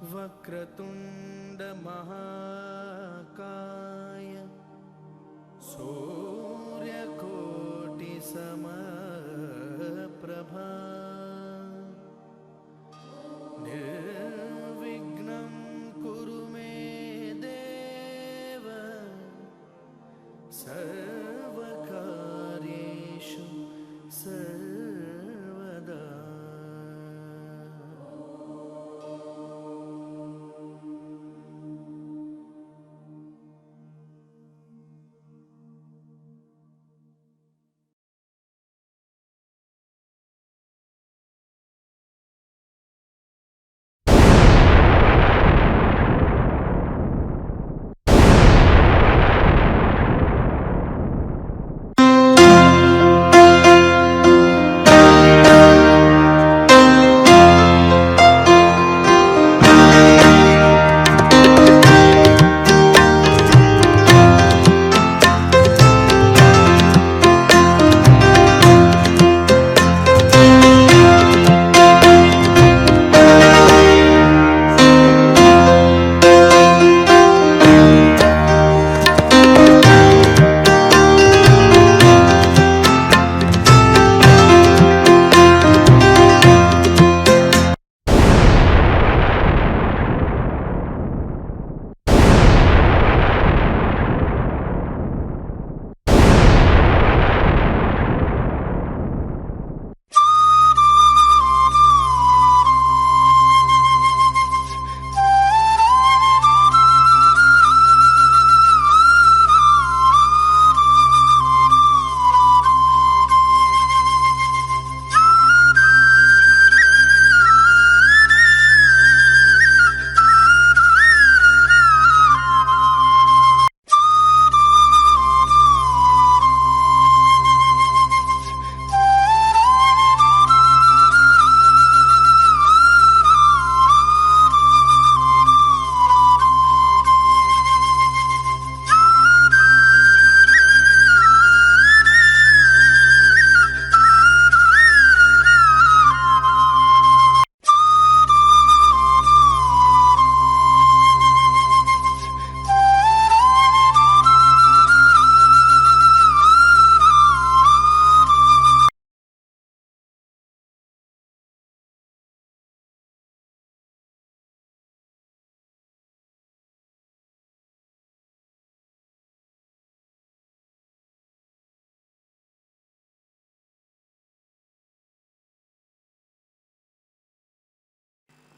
वक्रतुंड महाकाय सूर्यकोटि समप्रभा निर्विघ्नं कुरु मे देव सर्वकार्येषु सर्वदा।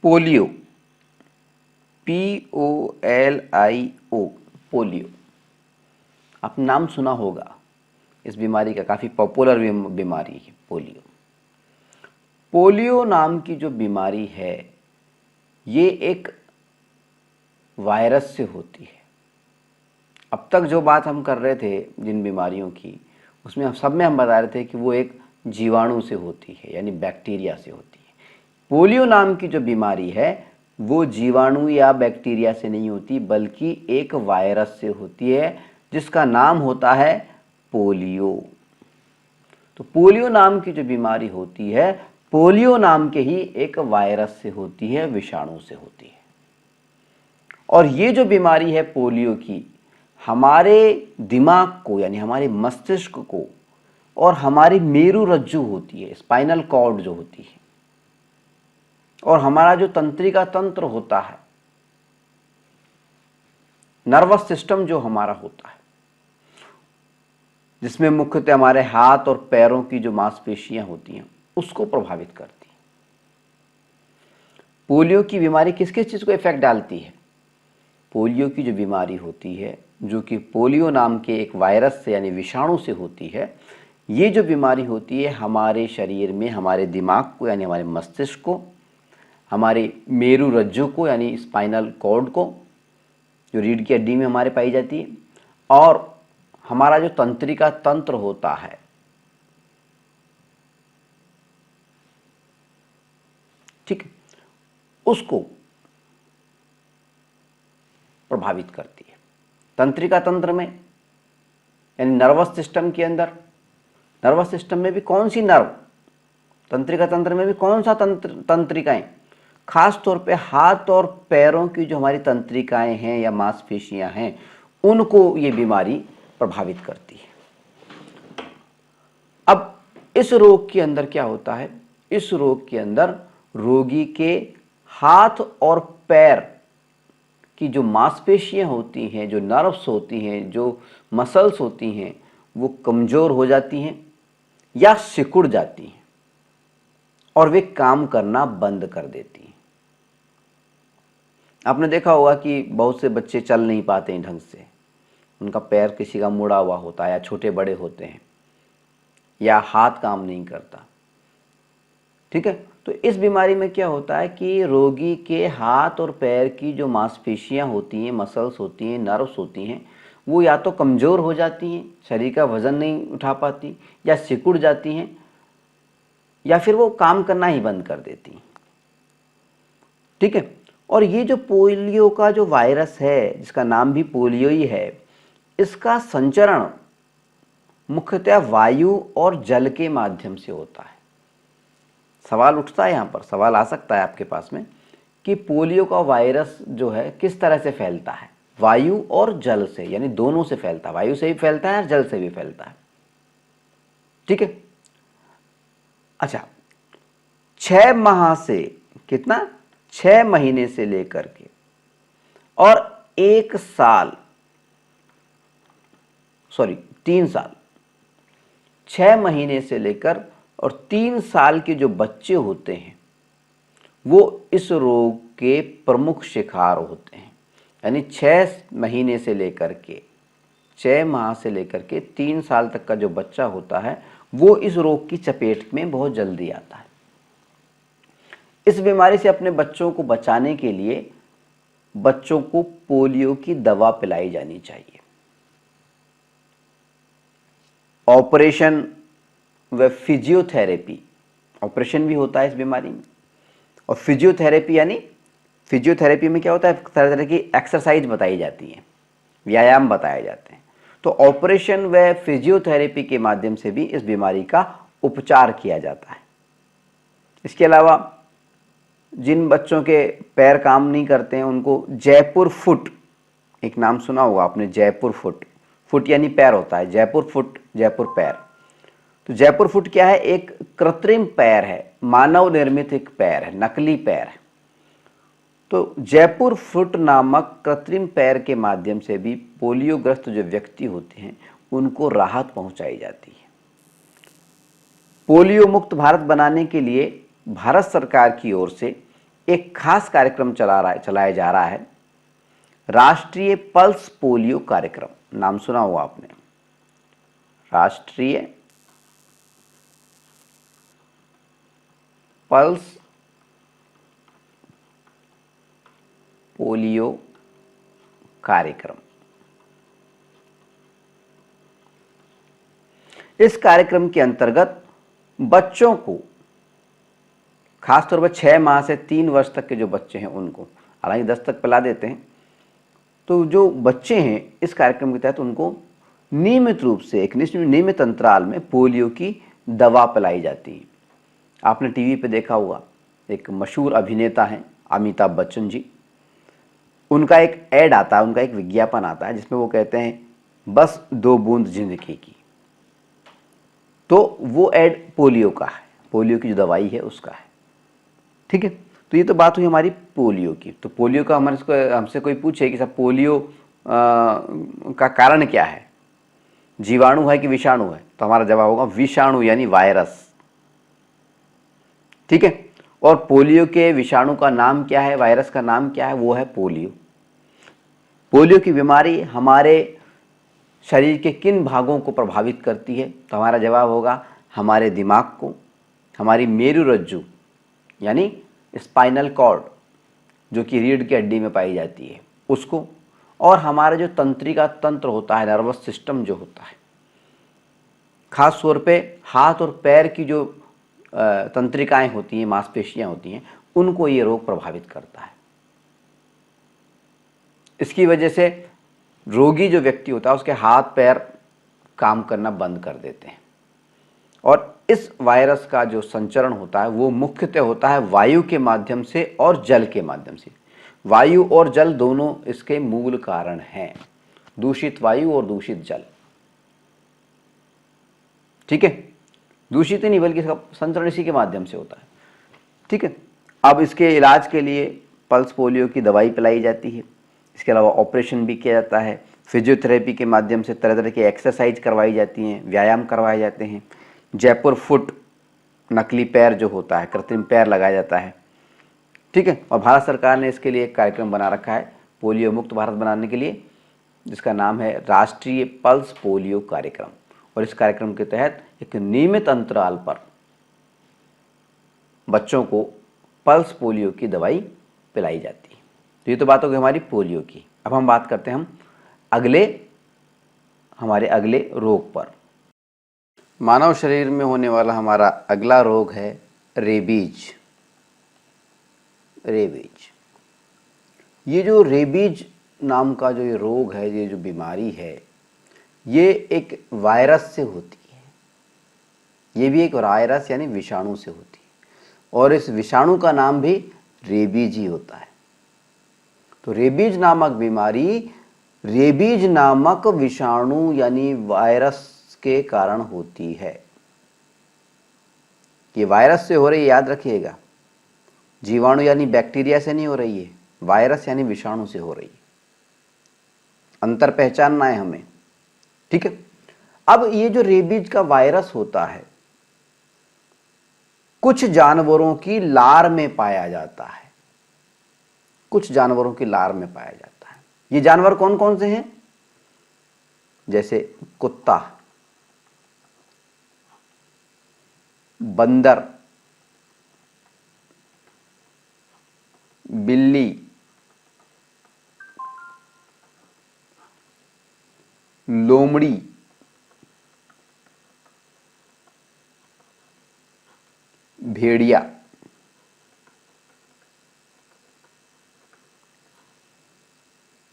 Polio, POLIO, polio. आपने नाम सुना होगा इस बीमारी का, काफ़ी पॉपुलर बीमारी है पोलियो। पोलियो नाम की जो बीमारी है ये एक वायरस से होती है। अब तक जो बात हम कर रहे थे जिन बीमारियों की, उसमें सब में हम बता रहे थे कि वो एक जीवाणु से होती है, यानी बैक्टीरिया से होती है। पोलियो नाम की जो बीमारी है वो जीवाणु या बैक्टीरिया से नहीं होती, बल्कि एक वायरस से होती है जिसका नाम होता है पोलियो। तो पोलियो नाम की जो बीमारी होती है, पोलियो नाम के ही एक वायरस से होती है, विषाणु से होती है। और ये जो बीमारी है पोलियो की, हमारे दिमाग को यानी हमारे मस्तिष्क को और हमारी मेरुरज्जु होती है, स्पाइनल कॉर्ड जो होती है, और हमारा जो तंत्रिका तंत्र होता है, नर्वस सिस्टम जो हमारा होता है, जिसमें मुख्यतः हमारे हाथ और पैरों की जो मांसपेशियां होती हैं, उसको प्रभावित करती है। पोलियो की बीमारी किस किस चीज को इफेक्ट डालती है? पोलियो की जो बीमारी होती है, जो कि पोलियो नाम के एक वायरस से यानी विषाणु से होती है, ये जो बीमारी होती है हमारे शरीर में हमारे दिमाग को यानी हमारे मस्तिष्क को, हमारे मेरुरज्जु को यानी स्पाइनल कॉर्ड को, जो रीढ़ की हड्डी में हमारे पाई जाती है, और हमारा जो तंत्रिका तंत्र होता है, ठीक, उसको प्रभावित करती है। तंत्रिका तंत्र में यानी नर्वस सिस्टम के अंदर, नर्वस सिस्टम में भी कौन सी नर्व, तंत्रिका तंत्र में भी कौन सा तंत्रिकाएं, खास तौर पे हाथ और पैरों की जो हमारी तंत्रिकाएं हैं या मांसपेशियां हैं, उनको ये बीमारी प्रभावित करती है। अब इस रोग के अंदर क्या होता है, इस रोग के अंदर रोगी के हाथ और पैर की जो मांसपेशियां होती हैं, जो नर्व्स होती हैं, जो मसल्स होती हैं, वो कमज़ोर हो जाती हैं या सिकुड़ जाती हैं और वे काम करना बंद कर देती हैं। आपने देखा होगा कि बहुत से बच्चे चल नहीं पाते हैं ढंग से, उनका पैर किसी का मुड़ा हुआ होता है या छोटे बड़े होते हैं या हाथ काम नहीं करता। ठीक है, तो इस बीमारी में क्या होता है कि रोगी के हाथ और पैर की जो मांसपेशियां होती हैं, मसल्स होती हैं, नर्व्स होती हैं, वो या तो कमज़ोर हो जाती हैं, शरीर का वज़न नहीं उठा पाती, या सिकुड़ जाती हैं, या फिर वो काम करना ही बंद कर देती हैं। ठीक है, और ये जो पोलियो का जो वायरस है, जिसका नाम भी पोलियो ही है, इसका संचरण मुख्यतः वायु और जल के माध्यम से होता है। सवाल उठता है, यहाँ पर सवाल आ सकता है आपके पास में कि पोलियो का वायरस जो है किस तरह से फैलता है, वायु और जल से, यानी दोनों से फैलता है, वायु से भी फैलता है और जल से भी फैलता है। ठीक है, अच्छा, 6 माह से, कितना, 6 महीने से लेकर के और 1 साल, सॉरी 3 साल, 6 महीने से लेकर और 3 साल के जो बच्चे होते हैं वो इस रोग के प्रमुख शिकार होते हैं। यानी 6 महीने से लेकर के 6 माह से लेकर के 3 साल तक का जो बच्चा होता है वो इस रोग की चपेट में बहुत जल्दी आता है। इस बीमारी से अपने बच्चों को बचाने के लिए बच्चों को पोलियो की दवा पिलाई जानी चाहिए। ऑपरेशन व फिजियोथेरेपी, ऑपरेशन भी होता है इस बीमारी में, और फिजियोथेरेपी, यानी फिजियोथेरेपी में क्या होता है, तरह तरह की एक्सरसाइज बताई जाती है, व्यायाम बताए जाते हैं। तो ऑपरेशन व फिजियोथेरेपी के माध्यम से भी इस बीमारी का उपचार किया जाता है। इसके अलावा जिन बच्चों के पैर काम नहीं करते हैं उनको जयपुर फुट, एक नाम सुना होगा आपने, जयपुर फुट, फुट यानी पैर होता है, जयपुर फुट, जयपुर पैर। तो जयपुर फुट क्या है, एक कृत्रिम पैर है, मानव निर्मित एक पैर है, नकली पैर है। तो जयपुर फुट नामक कृत्रिम पैर के माध्यम से भी पोलियोग्रस्त जो व्यक्ति होते हैं उनको राहत पहुंचाई जाती है। पोलियो मुक्त भारत बनाने के लिए भारत सरकार की ओर से एक खास कार्यक्रम चलाया जा रहा है, राष्ट्रीय पल्स पोलियो कार्यक्रम, नाम सुना होगा आपने, राष्ट्रीय पल्स पोलियो कार्यक्रम। इस कार्यक्रम के अंतर्गत बच्चों को, खासतौर पर 6 माह से 3 वर्ष तक के जो बच्चे हैं उनको, हालांकि 10 तक पिला देते हैं, तो जो बच्चे हैं इस कार्यक्रम के तहत उनको नियमित रूप से एक नियमित अंतराल में पोलियो की दवा पिलाई जाती है। आपने टीवी पे देखा होगा, एक मशहूर अभिनेता हैं अमिताभ बच्चन जी, उनका एक ऐड आता है, उनका एक विज्ञापन आता है जिसमें वो कहते हैं बस 2 बूंद जिंदगी की। तो वो ऐड पोलियो का है, पोलियो की जो दवाई है उसका है। ठीक है, तो ये तो बात हुई हमारी पोलियो की। तो पोलियो का हमसे कोई पूछे कि सब पोलियो का कारण क्या है, जीवाणु है कि विषाणु है, तो हमारा जवाब होगा विषाणु यानी वायरस। ठीक है, और पोलियो के विषाणु का नाम क्या है, वायरस का नाम क्या है, वो है पोलियो। पोलियो की बीमारी हमारे शरीर के किन भागों को प्रभावित करती है, तो हमारा जवाब होगा हमारे दिमाग को, हमारी मेरुरज्जु यानी स्पाइनल कॉर्ड जो कि रीढ़ की हड्डी में पाई जाती है उसको, और हमारा जो तंत्रिका तंत्र होता है, नर्वस सिस्टम जो होता है, खास तौर पे हाथ और पैर की जो तंत्रिकाएं होती हैं, मांसपेशियां होती हैं, उनको ये रोग प्रभावित करता है। इसकी वजह से रोगी जो व्यक्ति होता है उसके हाथ पैर काम करना बंद कर देते हैं और इस वायरस का जो संचरण होता है वो मुख्यतः होता है वायु के माध्यम से और जल के माध्यम से। वायु और जल दोनों इसके मूल कारण हैं, दूषित वायु और दूषित जल। ठीक है, दूषित ही नहीं बल्कि इसका संचरण इसी के माध्यम से होता है। ठीक है, अब इसके इलाज के लिए पल्स पोलियो की दवाई पिलाई जाती है, इसके अलावा ऑपरेशन भी किया जाता है, फिजियोथेरेपी के माध्यम से तरह तरह की एक्सरसाइज करवाई जाती हैं, व्यायाम करवाए जाते हैं, जयपुर फुट नकली पैर जो होता है, कृत्रिम पैर लगाया जाता है। ठीक है, और भारत सरकार ने इसके लिए एक कार्यक्रम बना रखा है पोलियो मुक्त भारत बनाने के लिए, जिसका नाम है राष्ट्रीय पल्स पोलियो कार्यक्रम। और इस कार्यक्रम के तहत एक नियमित अंतराल पर बच्चों को पल्स पोलियो की दवाई पिलाई जाती है। तो ये तो बात हो गई हमारी पोलियो की। अब हम बात करते हैं हमारे अगले रोग पर। मानव शरीर में होने वाला हमारा अगला रोग है रेबीज। ये जो रेबीज नाम का जो ये रोग है, ये जो बीमारी है, ये एक वायरस से होती है। ये भी एक वायरस यानी विषाणु से होती है और इस विषाणु का नाम भी रेबीज ही होता है। तो रेबीज नामक बीमारी रेबीज नामक विषाणु यानी वायरस के कारण होती है। ये वायरस से हो रही है, याद रखिएगा। जीवाणु यानी बैक्टीरिया से नहीं हो रही है, वायरस यानी विषाणु से हो रही है। अंतर पहचानना है हमें। ठीक है, अब ये जो रेबीज का वायरस होता है कुछ जानवरों की लार में पाया जाता है। कुछ जानवरों की लार में पाया जाता है। ये जानवर कौन कौन से हैं? जैसे कुत्ता, बंदर, बिल्ली, लोमड़ी, भेड़िया।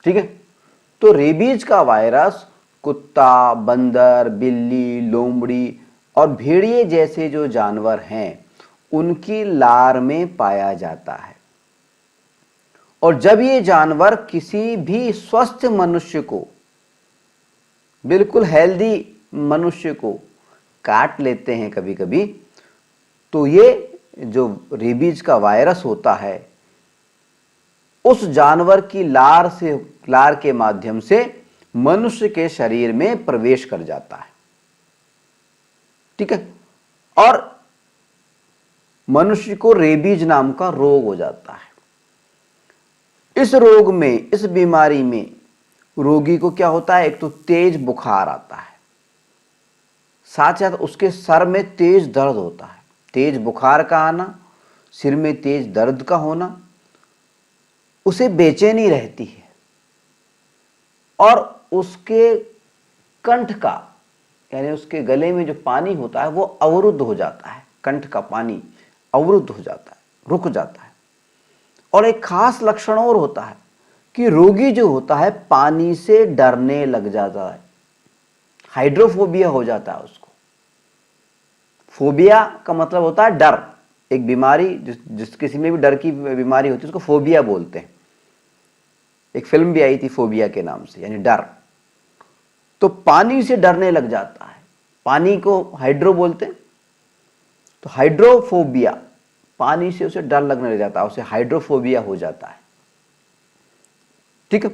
ठीक है, तो रेबीज का वायरस कुत्ता, बंदर, बिल्ली, लोमड़ी और भेड़िए जैसे जो जानवर हैं उनकी लार में पाया जाता है। और जब ये जानवर किसी भी स्वस्थ मनुष्य को, बिल्कुल हेल्दी मनुष्य को काट लेते हैं कभी कभी, तो ये जो रेबीज का वायरस होता है उस जानवर की लार के माध्यम से मनुष्य के शरीर में प्रवेश कर जाता है। ठीक है, और मनुष्य को रेबीज नाम का रोग हो जाता है। इस रोग में, इस बीमारी में रोगी को क्या होता है? एक तो तेज बुखार आता है, साथ साथ उसके सर में तेज दर्द होता है। तेज बुखार का आना, सिर में तेज दर्द का होना, उसे बेचैनी रहती है और उसके कंठ का यानी उसके गले में जो पानी होता है वो अवरुद्ध हो जाता है। कंठ का पानी अवरुद्ध हो जाता है, रुक जाता है। और एक खास लक्षण और होता है कि रोगी जो होता है पानी से डरने लग जाता है। हाइड्रोफोबिया हो जाता है उसको। फोबिया का मतलब होता है डर। एक बीमारी जिस किसी में भी डर की बीमारी होती है उसको फोबिया बोलते हैं। एक फिल्म भी आई थी फोबिया के नाम से, यानी डर। तो पानी से डरने लग जाता है, पानी को हाइड्रो बोलते हैं। तो हाइड्रोफोबिया, पानी से उसे डर लगने लग जाता है, उसे हाइड्रोफोबिया हो जाता है। ठीक है,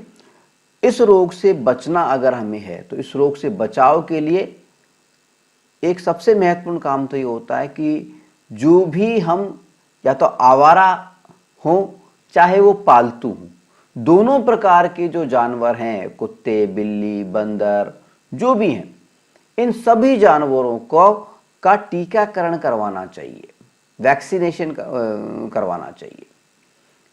इस रोग से बचना अगर हमें है तो इस रोग से बचाव के लिए एक सबसे महत्वपूर्ण काम तो ये होता है कि जो भी हम या तो आवारा हों चाहे वो पालतू हों, दोनों प्रकार के जो जानवर हैं, कुत्ते, बिल्ली, बंदर, जो भी हैं, इन सभी जानवरों का टीकाकरण करवाना चाहिए, वैक्सीनेशन करवाना चाहिए।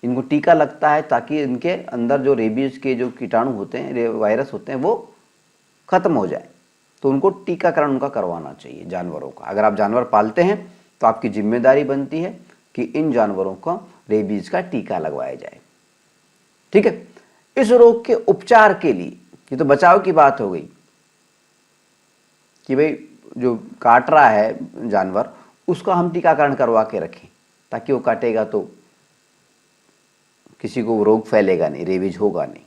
इनको टीका लगता है ताकि इनके अंदर जो रेबीज के जो कीटाणु होते हैं, वायरस होते हैं, वो खत्म हो जाए। तो उनको टीकाकरण उनका करवाना चाहिए जानवरों का। अगर आप जानवर पालते हैं तो आपकी जिम्मेदारी बनती है कि इन जानवरों को रेबीज का टीका लगवाया जाए। ठीक है, इस रोग के उपचार के लिए, ये तो बचाव की बात हो गई कि भाई जो काट रहा है जानवर, उसका हम टीकाकरण करवा के रखें, ताकि वो काटेगा तो किसी को रोग फैलेगा नहीं, रेबीज होगा नहीं।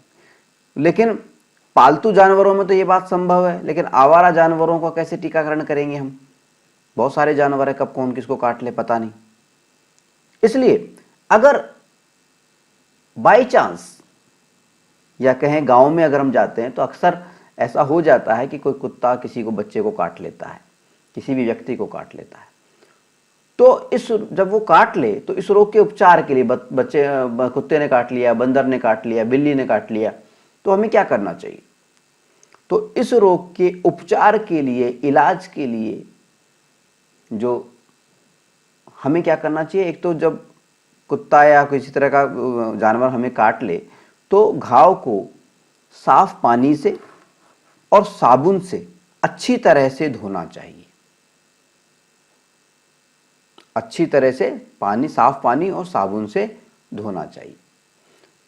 लेकिन पालतू जानवरों में तो ये बात संभव है, लेकिन आवारा जानवरों का कैसे टीकाकरण करेंगे हम? बहुत सारे जानवर है, कब कौन किसको काट ले पता नहीं। इसलिए अगर बाई चांस या कहें गांव में अगर हम जाते हैं तो अक्सर ऐसा हो जाता है कि कोई कुत्ता किसी को, बच्चे को काट लेता है, किसी भी व्यक्ति को काट लेता है। तो इस जब वो काट ले तो इस रोग के उपचार के लिए, कुत्ते ने काट लिया, बंदर ने काट लिया, बिल्ली ने काट लिया, तो हमें क्या करना चाहिए? तो इस रोग के उपचार के लिए, इलाज के लिए जो हमें क्या करना चाहिए, एक तो जब कुत्ता या किसी तरह का जानवर हमें काट ले तो घाव को साफ पानी से और साबुन से अच्छी तरह से धोना चाहिए। अच्छी तरह से साफ पानी और साबुन से धोना चाहिए।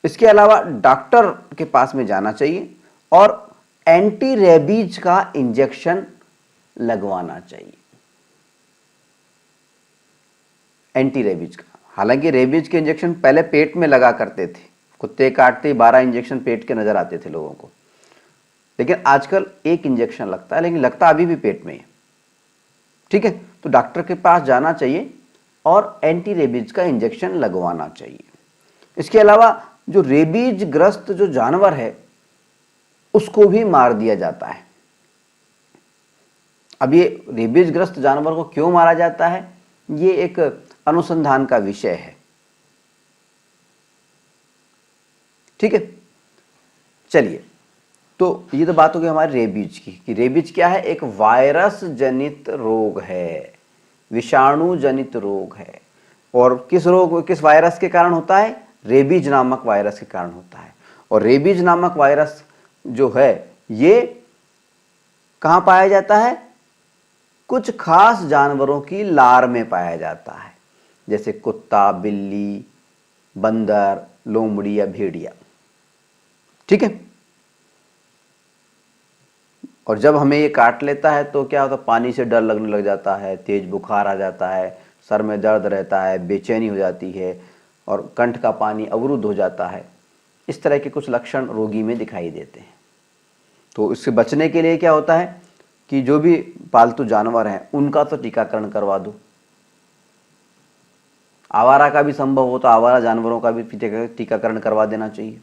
इसके अलावा डॉक्टर के पास में जाना चाहिए और एंटी रेबीज का इंजेक्शन लगवाना चाहिए। एंटी रेबीज का, हालांकि रेबीज के इंजेक्शन पहले पेट में लगा करते थे, कुत्ते काटते 12 इंजेक्शन पेट के नजर आते थे लोगों को, लेकिन आजकल एक इंजेक्शन लगता है, लेकिन लगता अभी भी पेट में है। ठीक है, तो डॉक्टर के पास जाना चाहिए और एंटी रेबीज का इंजेक्शन लगवाना चाहिए। इसके अलावा जो रेबीज ग्रस्त जो जानवर है उसको भी मार दिया जाता है। अब ये रेबीज ग्रस्त जानवर को क्यों मारा जाता है, ये एक अनुसंधान का विषय है। ठीक है, चलिए, तो ये तो बात हो गई हमारे रेबीज की, कि रेबीज क्या है? एक वायरस जनित रोग है, विषाणु जनित रोग है। और किस वायरस के कारण होता है? रेबीज नामक वायरस के कारण होता है। और रेबीज नामक वायरस जो है ये कहाँ पाया जाता है? कुछ खास जानवरों की लार में पाया जाता है, जैसे कुत्ता, बिल्ली, बंदर, लोमड़ी या भेड़िया। ठीक है, और जब हमें ये काट लेता है तो क्या होता है? पानी से डर लगने लग जाता है, तेज बुखार आ जाता है, सर में दर्द रहता है, बेचैनी हो जाती है और कंठ का पानी अवरुद्ध हो जाता है। इस तरह के कुछ लक्षण रोगी में दिखाई देते हैं। तो इससे बचने के लिए क्या होता है कि जो भी पालतू जानवर हैं उनका तो टीकाकरण करवा दो। आवारा का भी संभव हो तो आवारा जानवरों का भी टीकाकरण करवा देना चाहिए।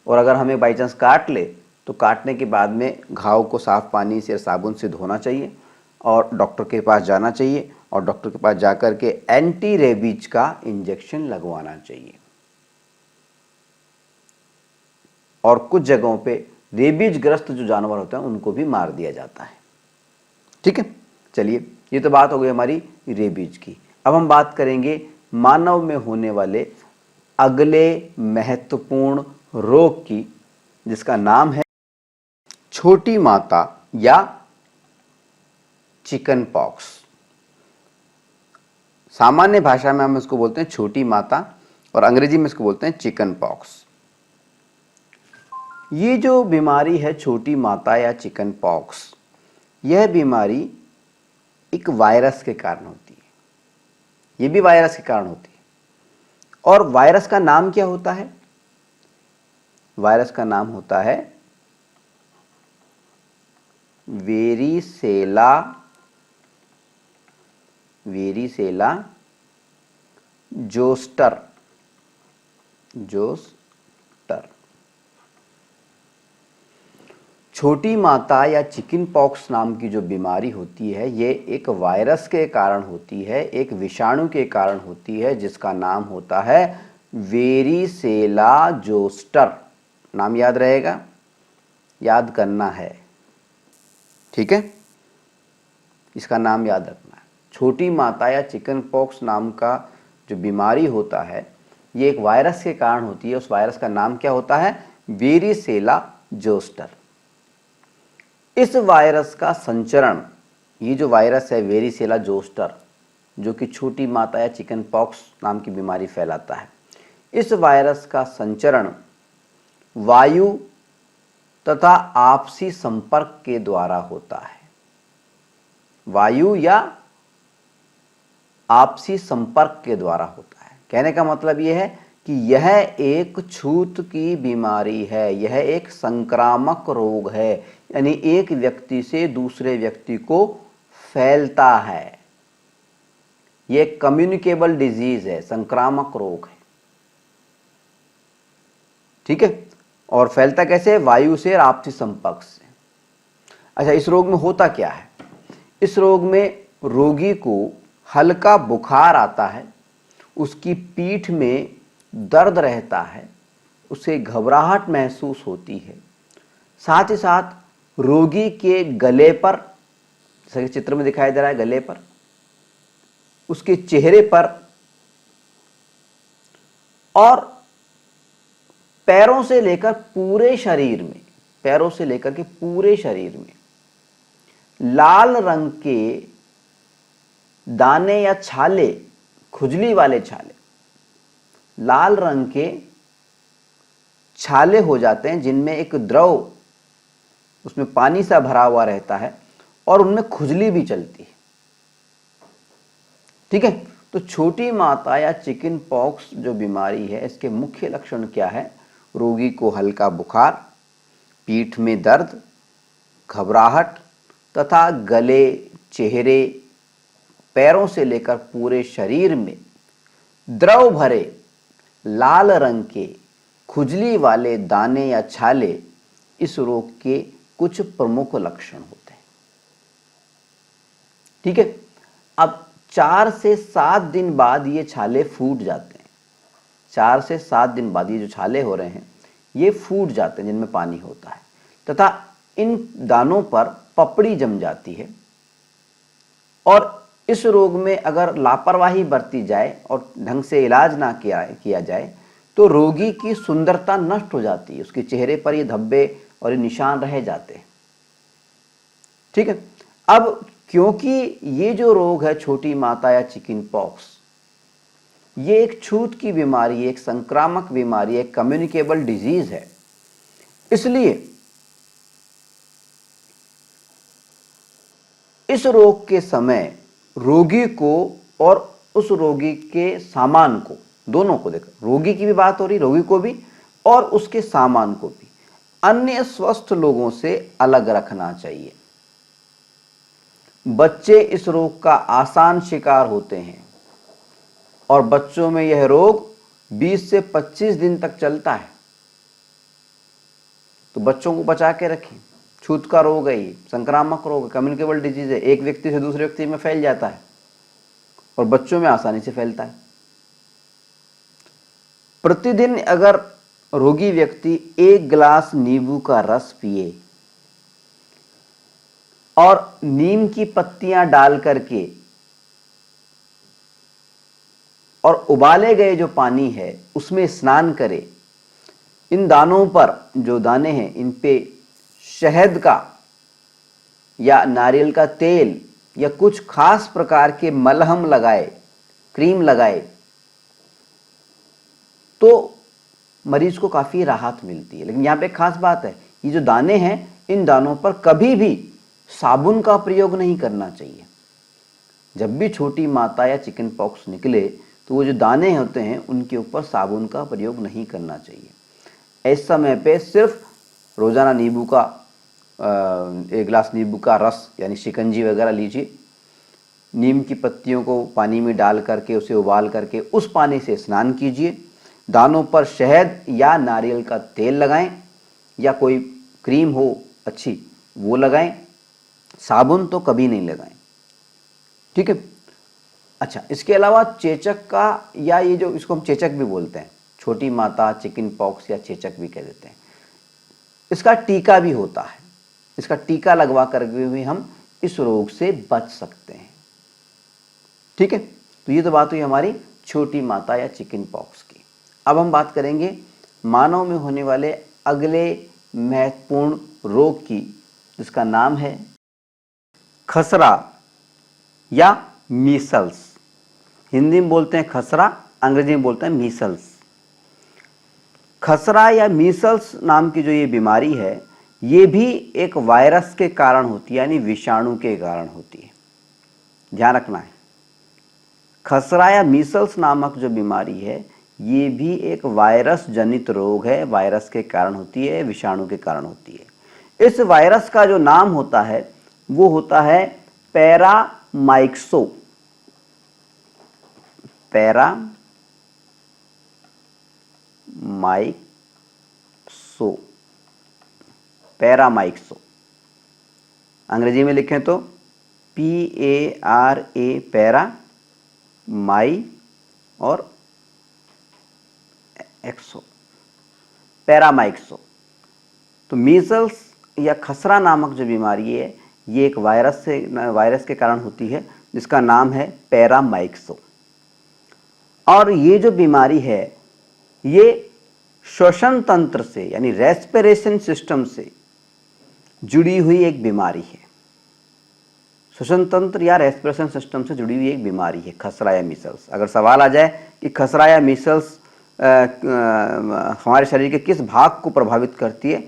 और अगर हमें बाई चांस काट ले तो काटने के बाद में घाव को साफ पानी से, साबुन से धोना चाहिए और डॉक्टर के पास जाना चाहिए और डॉक्टर के पास जाकर के एंटी रेबीज का इंजेक्शन लगवाना चाहिए। और कुछ जगहों पे रेबीज ग्रस्त जो जानवर होते हैं उनको भी मार दिया जाता है। ठीक है, चलिए, ये तो बात हो गई हमारी रेबीज की। अब हम बात करेंगे मानव में होने वाले अगले महत्वपूर्ण रोग की, जिसका नाम है छोटी माता या चिकन पॉक्स। सामान्य भाषा में हम इसको बोलते हैं छोटी माता और अंग्रेजी में इसको बोलते हैं चिकन पॉक्स। ये जो बीमारी है छोटी माता या चिकन पॉक्स, यह बीमारी एक वायरस के कारण होती है। ये भी वायरस के कारण होती है। और वायरस का नाम क्या होता है? वायरस का नाम होता है वेरिसेला जोस्टर। छोटी माता या चिकन पॉक्स नाम की जो बीमारी होती है ये एक वायरस के कारण होती है, एक विषाणु के कारण होती है, जिसका नाम होता है वेरिसेला जोस्टर। नाम याद रहेगा, याद करना है। ठीक है, इसका नाम याद रखना है। छोटी माता या चिकन पॉक्स नाम का जो बीमारी होता है ये एक वायरस के कारण होती है। उस वायरस का नाम क्या होता है? Varicella zoster. इस वायरस का संचरण, ये जो वायरस है वेरिसेला जोस्टर, जो कि छोटी माता या चिकन पॉक्स नाम की बीमारी फैलाता है, इस वायरस का संचरण वायु तथा आपसी संपर्क के द्वारा होता है। वायु या आपसी संपर्क के द्वारा होता है। कहने का मतलब यह है कि यह एक छूत की बीमारी है, यह एक संक्रामक रोग है, यानी एक व्यक्ति से दूसरे व्यक्ति को फैलता है। यह कम्युनिकेबल डिजीज है, संक्रामक रोग है। ठीक है, और फैलता कैसे? वायु से और आपसी संपर्क से। अच्छा, इस रोग में होता क्या है? इस रोग में रोगी को हल्का बुखार आता है, उसकी पीठ में दर्द रहता है, उसे घबराहट महसूस होती है, साथ ही साथ रोगी के गले पर, जैसे कि चित्र में दिखाई दे रहा है, गले पर, उसके चेहरे पर और पैरों से लेकर पूरे शरीर में, पैरों से लेकर के पूरे शरीर में लाल रंग के दाने या छाले, खुजली वाले छाले, लाल रंग के छाले हो जाते हैं, जिनमें एक द्रव, उसमें पानी सा भरा हुआ रहता है और उनमें खुजली भी चलती है। ठीक है, तो छोटी माता या चिकन पॉक्स जो बीमारी है, इसके मुख्य लक्षण क्या है? रोगी को हल्का बुखार, पीठ में दर्द, घबराहट तथा गले, चेहरे, पैरों से लेकर पूरे शरीर में द्रव भरे लाल रंग के खुजली वाले दाने या छाले इस रोग के कुछ प्रमुख लक्षण होते हैं। ठीक है, अब 4 से 7 दिन बाद ये छाले फूट जाते हैं। 4 से 7 दिन बाद ये जो छाले हो रहे हैं ये फूट जाते हैं, जिनमें पानी होता है, तथा इन दानों पर पपड़ी जम जाती है। और इस रोग में अगर लापरवाही बरती जाए और ढंग से इलाज ना किया जाए तो रोगी की सुंदरता नष्ट हो जाती है, उसके चेहरे पर ये धब्बे और ये निशान रह जाते हैं। ठीक है, अब क्योंकि ये जो रोग है छोटी माता या चिकन पॉक्स, ये एक छूत की बीमारी, एक संक्रामक बीमारी, एक कम्युनिकेबल डिजीज है, इसलिए इस रोग के समय रोगी को और उस रोगी के सामान को, दोनों को देखो, रोगी की भी बात हो रही, रोगी को भी और उसके सामान को भी अन्य स्वस्थ लोगों से अलग रखना चाहिए। बच्चे इस रोग का आसान शिकार होते हैं और बच्चों में यह रोग 20 से 25 दिन तक चलता है, तो बच्चों को बचा के रखें। छूत का रोग है, ये संक्रामक रोग है, कम्युनिकेबल डिजीज है, एक व्यक्ति से दूसरे व्यक्ति में फैल जाता है और बच्चों में आसानी से फैलता है। प्रतिदिन अगर रोगी व्यक्ति 1 गिलास नींबू का रस पिए और नीम की पत्तियां डाल करके और उबाले गए जो पानी है उसमें स्नान करे, इन दानों पर, जो दाने हैं इन पे शहद का या नारियल का तेल या कुछ खास प्रकार के मलहम लगाए, क्रीम लगाए, तो मरीज को काफ़ी राहत मिलती है। लेकिन यहाँ पे एक खास बात है, ये जो दाने हैं, इन दानों पर कभी भी साबुन का प्रयोग नहीं करना चाहिए। जब भी छोटी माता या चिकन पॉक्स निकले तो वो जो दाने होते हैं उनके ऊपर साबुन का प्रयोग नहीं करना चाहिए। इस समय पे सिर्फ रोज़ाना नींबू का 1 गिलास नींबू का रस यानी शिकंजी वगैरह लीजिए, नीम की पत्तियों को पानी में डाल करके उसे उबाल करके उस पानी से स्नान कीजिए, दानों पर शहद या नारियल का तेल लगाएं या कोई क्रीम हो अच्छी वो लगाएं, साबुन तो कभी नहीं लगाएं। ठीक है। अच्छा, इसके अलावा चेचक का, या ये जो इसको हम चेचक भी बोलते हैं, छोटी माता, चिकन पॉक्स या चेचक भी कह देते हैं, इसका टीका भी होता है। इसका टीका लगवा करके भी हम इस रोग से बच सकते हैं। ठीक है, तो ये तो बात हुई हमारी छोटी माता या चिकन पॉक्स की। अब हम बात करेंगे मानव में होने वाले अगले महत्वपूर्ण रोग की, जिसका नाम है खसरा या मीसल्स। हिंदी में बोलते हैं खसरा, अंग्रेजी में बोलते हैं मीसल्स। खसरा या मीसल्स नाम की जो ये बीमारी है, ये भी एक वायरस के कारण होती है, यानी विषाणु के कारण होती है। ध्यान रखना है। खसरा या मीसल्स नामक जो बीमारी है ये भी एक वायरस जनित रोग है, वायरस के कारण होती है, विषाणु के कारण होती है। इस वायरस का जो नाम होता है वो होता है पैरामाइक्सो, पैरामाइक्सो। अंग्रेजी में लिखें तो PARA, पैरा, माई और एक्सो, पैरामाइक्सो। तो मीजल्स या खसरा नामक जो बीमारी है ये एक वायरस के कारण होती है जिसका नाम है पैरामाइक्सो। और ये जो बीमारी है ये श्वसन तंत्र से यानी रेस्पिरेशन सिस्टम से जुड़ी हुई एक बीमारी है। श्वसन तंत्र या रेस्पिरेशन सिस्टम से जुड़ी हुई एक बीमारी है खसरा या मीसल्स। अगर सवाल आ जाए कि खसरा या मीसल्स हमारे शरीर के किस भाग को प्रभावित करती है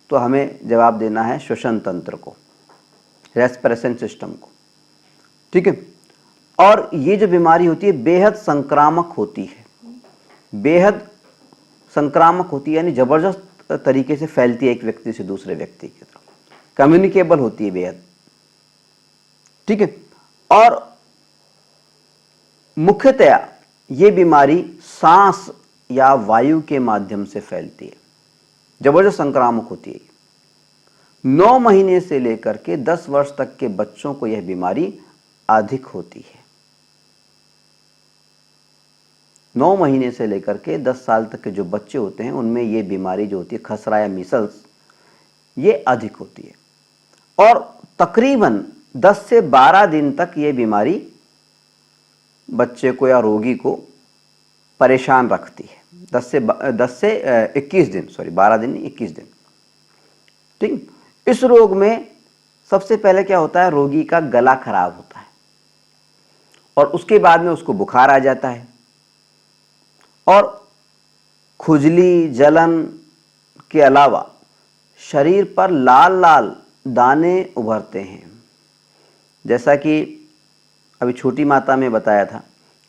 तो हमें जवाब देना है श्वसन तंत्र को, रेस्पिरेशन सिस्टम को। ठीक है। और ये जो बीमारी होती है बेहद संक्रामक होती है, बेहद संक्रामक होती है यानी जबरदस्त तरीके से फैलती है एक व्यक्ति से दूसरे व्यक्ति की तरफ, कम्युनिकेबल होती है बेहद। ठीक है। और मुख्यतया ये बीमारी सांस या वायु के माध्यम से फैलती है, जबरदस्त संक्रामक होती है। 9 महीने से लेकर के 10 वर्ष तक के बच्चों को यह बीमारी अधिक होती है। 9 महीने से लेकर के 10 साल तक के जो बच्चे होते हैं उनमें ये बीमारी जो होती है खसरा या मीसल्स ये अधिक होती है। और तकरीबन 10 से 12 दिन तक ये बीमारी बच्चे को या रोगी को परेशान रखती है। 10 से 21 दिन, सॉरी 12 दिन 21 दिन। ठीक। इस रोग में सबसे पहले क्या होता है, रोगी का गला खराब होता है और उसके बाद में उसको बुखार आ जाता है और खुजली, जलन के अलावा शरीर पर लाल लाल दाने उभरते हैं। जैसा कि अभी छोटी माता में बताया था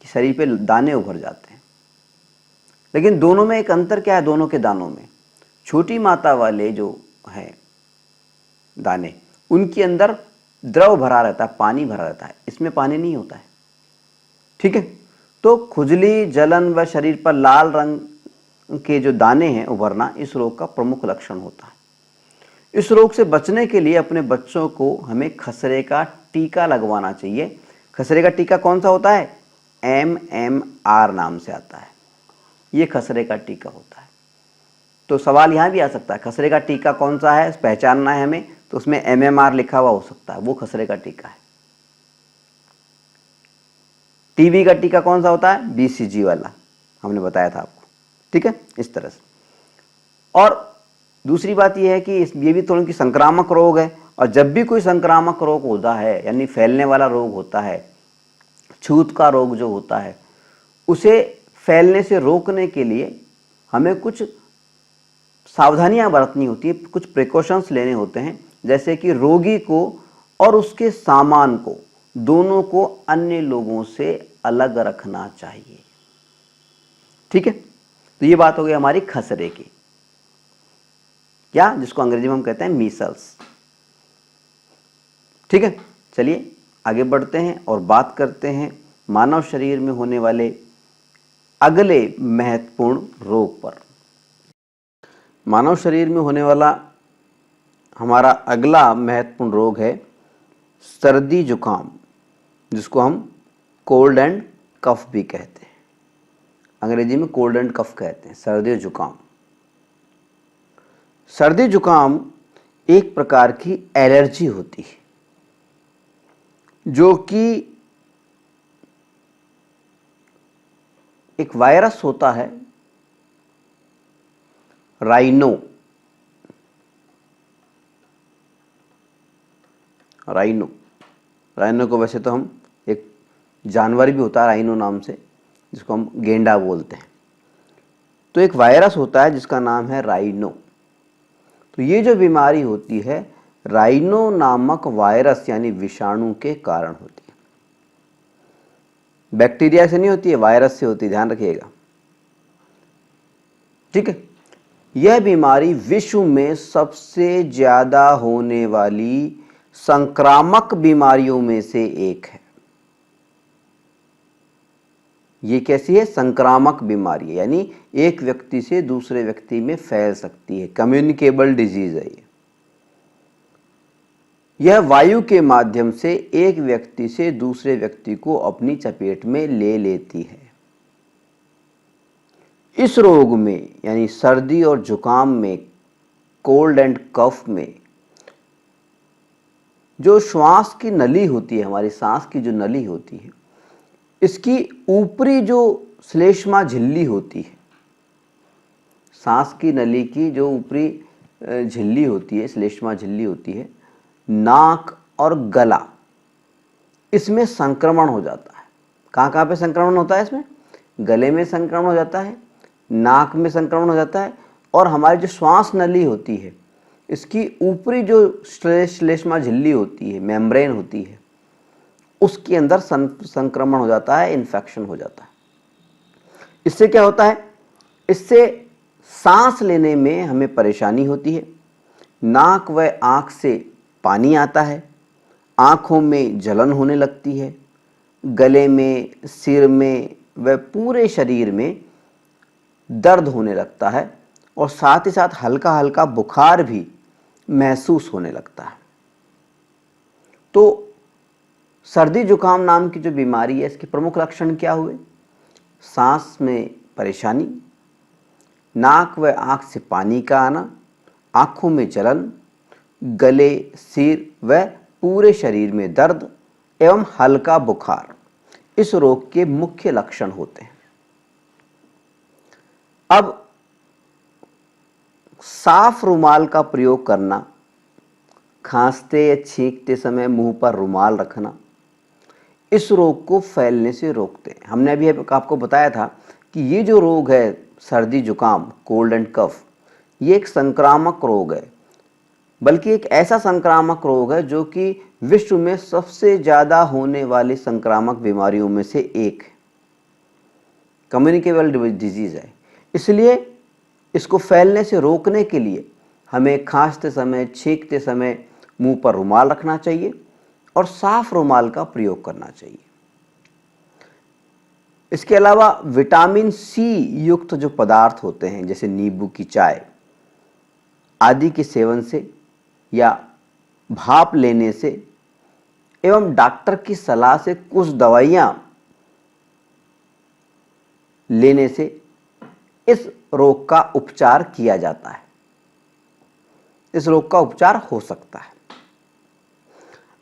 कि शरीर पे दाने उभर जाते हैं, लेकिन दोनों में एक अंतर क्या है, दोनों के दानों में। छोटी माता वाले जो हैं दाने, उनके अंदर द्रव भरा रहता है, पानी भरा रहता है, इसमें पानी नहीं होता है। ठीक है। तो खुजली, जलन व शरीर पर लाल रंग के जो दाने हैं उभरना इस रोग का प्रमुख लक्षण होता है। इस रोग से बचने के लिए अपने बच्चों को हमें खसरे का टीका लगवाना चाहिए। खसरे का टीका कौन सा होता है, MMR नाम से आता है, ये खसरे का टीका होता है। तो सवाल यहाँ भी आ सकता है खसरे का टीका कौन सा है, पहचानना है हमें, तो उसमें MMR लिखा हुआ हो सकता है, वो खसरे का टीका है। टीबी का टीका कौन सा होता है, BCG वाला, हमने बताया था आपको। ठीक है, इस तरह से। और दूसरी बात यह है कि ये भी थोड़ी संक्रामक रोग है, और जब भी कोई संक्रामक रोग होता है यानी फैलने वाला रोग होता है, छूत का रोग जो होता है, उसे फैलने से रोकने के लिए हमें कुछ सावधानियां बरतनी होती है, कुछ प्रिकॉशंस लेने होते हैं। जैसे कि रोगी को और उसके सामान को दोनों को अन्य लोगों से अलग रखना चाहिए। ठीक है। तो ये बात हो गई हमारी खसरे की, क्या जिसको अंग्रेजी में हम कहते हैं मीसल्स। ठीक है। चलिए आगे बढ़ते हैं और बात करते हैं मानव शरीर में होने वाले अगले महत्वपूर्ण रोग पर। मानव शरीर में होने वाला हमारा अगला महत्वपूर्ण रोग है सर्दी जुकाम, जिसको हम कोल्ड एंड कफ भी कहते हैं। अंग्रेजी में कोल्ड एंड कफ कहते हैं, सर्दी जुकाम। सर्दी जुकाम एक प्रकार की एलर्जी होती है जो कि एक वायरस होता है राइनो को वैसे तो हम एक जानवर भी होता है राइनो नाम से, जिसको हम गेंडा बोलते हैं। तो एक वायरस होता है जिसका नाम है राइनो। तो ये जो बीमारी होती है राइनो नामक वायरस यानी विषाणु के कारण होती है। बैक्टीरिया से नहीं होती है, वायरस से होती है, ध्यान रखिएगा। ठीक है, यह बीमारी विश्व में सबसे ज्यादा होने वाली संक्रामक बीमारियों में से एक है। ये कैसी है? संक्रामक बीमारी है, यानी एक व्यक्ति से दूसरे व्यक्ति में फैल सकती है, कम्युनिकेबल डिजीज है ये। यह वायु के माध्यम से एक व्यक्ति से दूसरे व्यक्ति को अपनी चपेट में ले लेती है। इस रोग में यानी सर्दी और जुकाम में, कोल्ड एंड कफ में, जो श्वास की नली होती है, हमारी सांस की जो नली होती है, इसकी ऊपरी जो श्लेष्मा झिल्ली होती है, सांस की नली की जो ऊपरी झिल्ली होती है, श्लेष्मा झिल्ली होती है, नाक और गला, इसमें संक्रमण हो जाता है। कहाँ कहाँ पे संक्रमण होता है? इसमें गले में संक्रमण हो जाता है, नाक में संक्रमण हो जाता है, और हमारी जो श्वास नली होती है, इसकी ऊपरी जो श्लेष्मा झिल्ली होती है, मेम्ब्रेन होती है, उसके अंदर संक्रमण हो जाता है, इन्फेक्शन हो जाता है। इससे क्या होता है? इससे सांस लेने में हमें परेशानी होती है, नाक व आँख से पानी आता है, आँखों में जलन होने लगती है, गले में, सिर में व पूरे शरीर में दर्द होने लगता है, और साथ ही साथ हल्का हल्का बुखार भी महसूस होने लगता है। तो सर्दी जुकाम नाम की जो बीमारी है, इसके प्रमुख लक्षण क्या हुए? सांस में परेशानी, नाक व आँख से पानी का आना, आँखों में जलन, गले, सिर व पूरे शरीर में दर्द एवं हल्का बुखार इस रोग के मुख्य लक्षण होते हैं। अब साफ रुमाल का प्रयोग करना, खांसते या छींकते समय मुंह पर रुमाल रखना, इस रोग को फैलने से रोकते हैं। हमने अभी आपको बताया था कि ये जो रोग है सर्दी जुकाम, कोल्ड एंड कफ, ये एक संक्रामक रोग है, बल्कि एक ऐसा संक्रामक रोग है जो कि विश्व में सबसे ज़्यादा होने वाली संक्रामक बीमारियों में से एक है, कम्युनिकेबल डिजीज़ है। इसलिए इसको फैलने से रोकने के लिए हमें खांसते समय, छींकते समय मुंह पर रुमाल रखना चाहिए और साफ रुमाल का प्रयोग करना चाहिए। इसके अलावा विटामिन सी युक्त जो पदार्थ होते हैं, जैसे नींबू की चाय आदि के सेवन से या भाप लेने से एवं डॉक्टर की सलाह से कुछ दवाइयां लेने से इस रोग का उपचार किया जाता है, इस रोग का उपचार हो सकता है।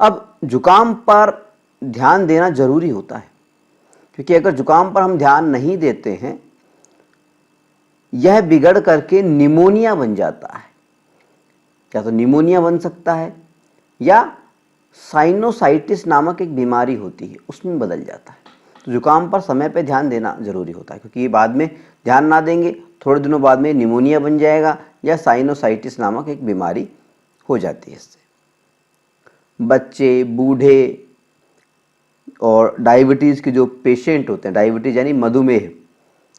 अब जुकाम पर ध्यान देना जरूरी होता है, क्योंकि अगर जुकाम पर हम ध्यान नहीं देते हैं, यह बिगड़ करके निमोनिया बन जाता है। या तो निमोनिया बन सकता है या साइनोसाइटिस नामक एक बीमारी होती है, उसमें बदल जाता है। तो जुकाम पर समय पे ध्यान देना जरूरी होता है, क्योंकि ये बाद में ध्यान ना देंगे, थोड़े दिनों बाद में निमोनिया बन जाएगा या साइनोसाइटिस नामक एक बीमारी हो जाती है इससे। बच्चे, बूढ़े और डायबिटीज़ के जो पेशेंट होते हैं, डायबिटीज़ यानी मधुमेह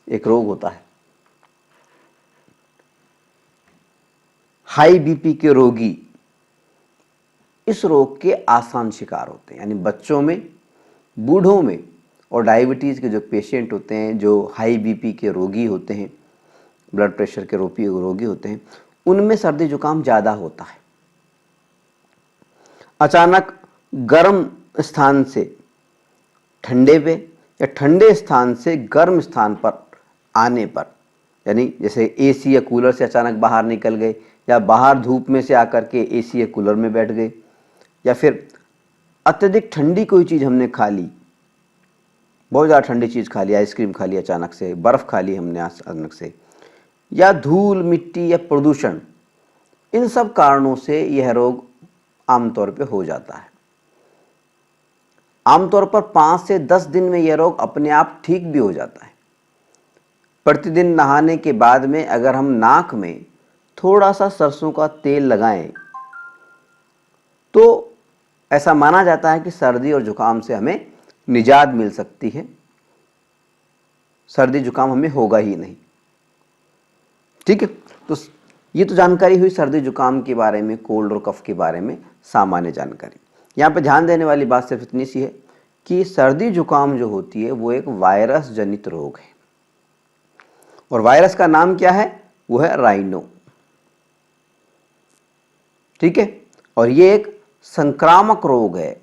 एक रोग होता है, हाई बीपी के रोगी इस रोग के आसान शिकार होते हैं। यानी बच्चों में, बूढ़ों में और डायबिटीज़ के जो पेशेंट होते हैं, जो हाई बीपी के रोगी होते हैं, ब्लड प्रेशर के रोगी होते हैं, उनमें सर्दी जुकाम ज़्यादा होता है। अचानक गर्म स्थान से ठंडे पे या ठंडे स्थान से गर्म स्थान पर आने पर, यानी जैसे एसी या कूलर से अचानक बाहर निकल गए, या बाहर धूप में से आकर के एसी या कूलर में बैठ गए, या फिर अत्यधिक ठंडी कोई चीज़ हमने खा ली, बहुत ज़्यादा ठंडी चीज़ खा ली, आइसक्रीम खा ली अचानक से, बर्फ़ खा ली हमने अचानक से, या धूल, मिट्टी या प्रदूषण, इन सब कारणों से यह रोग आमतौर पे हो जाता है। आमतौर पर 5 से 10 दिन में यह रोग अपने आप ठीक भी हो जाता है। प्रतिदिन नहाने के बाद में अगर हम नाक में थोड़ा सा सरसों का तेल लगाएं तो ऐसा माना जाता है कि सर्दी और जुकाम से हमें निजात मिल सकती है। सर्दी जुकाम हमें होगा ही नहीं। ठीक है, तो ये तो जानकारी हुई सर्दी जुकाम के बारे में, कोल्ड और कफ के बारे में सामान्य जानकारी। यहाँ पे ध्यान देने वाली बात सिर्फ इतनी सी है कि सर्दी जुकाम जो होती है वो एक वायरस जनित रोग है, और वायरस का नाम क्या है, वो है राइनो। ठीक है, और ये एक संक्रामक रोग है,